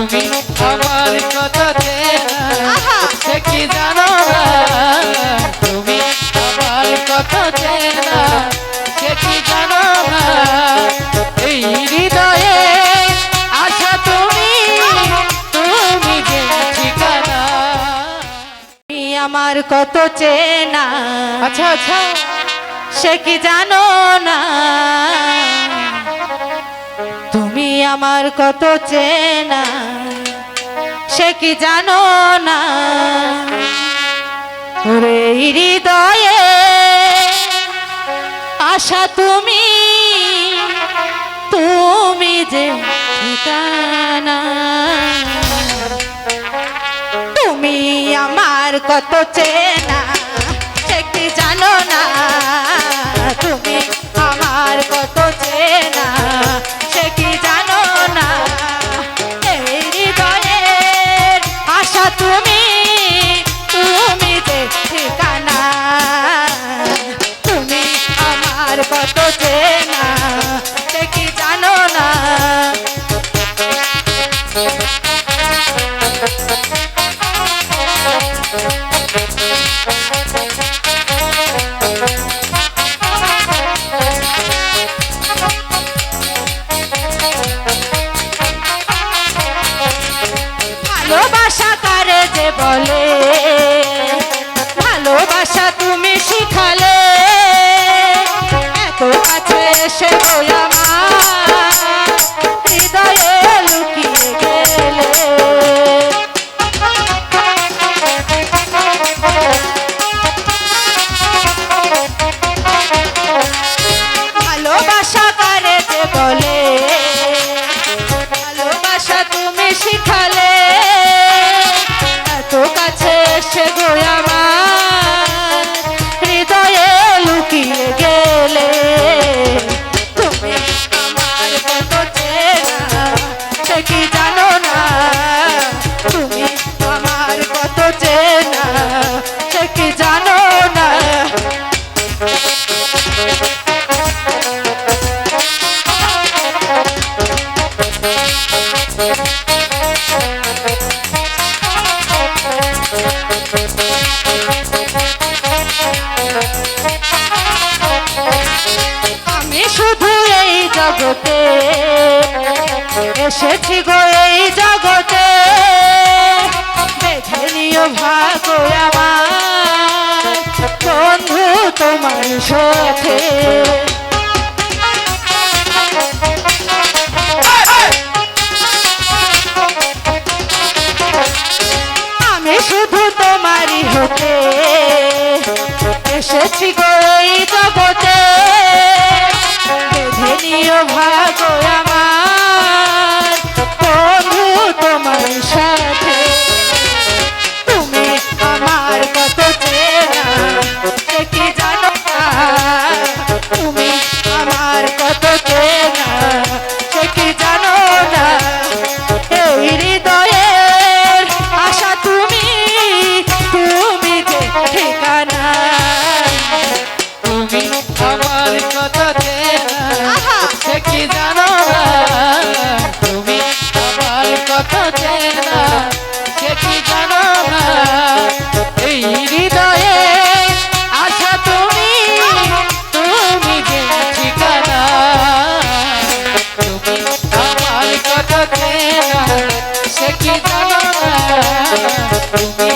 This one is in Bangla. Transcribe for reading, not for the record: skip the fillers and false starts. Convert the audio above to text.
তুমি আমার কত চেনা সে কি জানো না, তুমি আমার কত চেনা সে কি জানো না, এই হৃদয়ে আশা তুমি, তুমি যে ঠিকানা। তুমি আমার কত চেনা, আচ্ছা আচ্ছা, সে কি জানো না, তুমি আমার কত চেনা সে কি জানো না, ওরে হৃদয়ে আশা তুমি, তুমি যে ঠিকানা। তুমি আমার কত চেনা সে কি জানো না, তুমি আমার কত চেনা সে কি জানো না, এই হৃদয়ের আশা তুমি, তুমি যে ঠিকানা। তুমি আমার কত চেনা সে কি জানো না। ভালোবাসা কারে যে বলে, ভালোবাসা তুমি শিখালে, এত কাছে এসে আমার হৃদয়ে লুকিয়ে গেলে। ভালোবাসা কারে যে বলে, ভালোবাসা তুমি শিখালে, এত কাছে এসে গো আমার হৃদয়ে লুকিয়ে গেলে। তুমি আমার কত চেনা সে কি জানো না, তুমি আমার কত চেনা সে কি জানো না। আমি শুধু এই জগতে এসেছি গো, এই জগতে বেঁধে নিও ভাগ্য আমার বন্ধু তোমার সাথে। আমি শুধু তোমারই হতে এসেছি গো, এই জগতে বেঁধে নিও ভাগ্য আমার বন্ধু তোমার সাথে। তুমি আমার কত চেনা সে কি জানো না, তুমি আমার কত চেনা সে কি জানো না, এই হৃদয়ের আশা তুমি, তুমি যে ঠিকানা। তুমি আমার কত চেনা সে কি জানো না, তুমি আমার কত চেনা সে কি জানো না, এই হৃদয়ে আশা তুমি, তুমি যে ঠিকানা। তুমি আমার কত চেনা সে কি জানো না, তুমি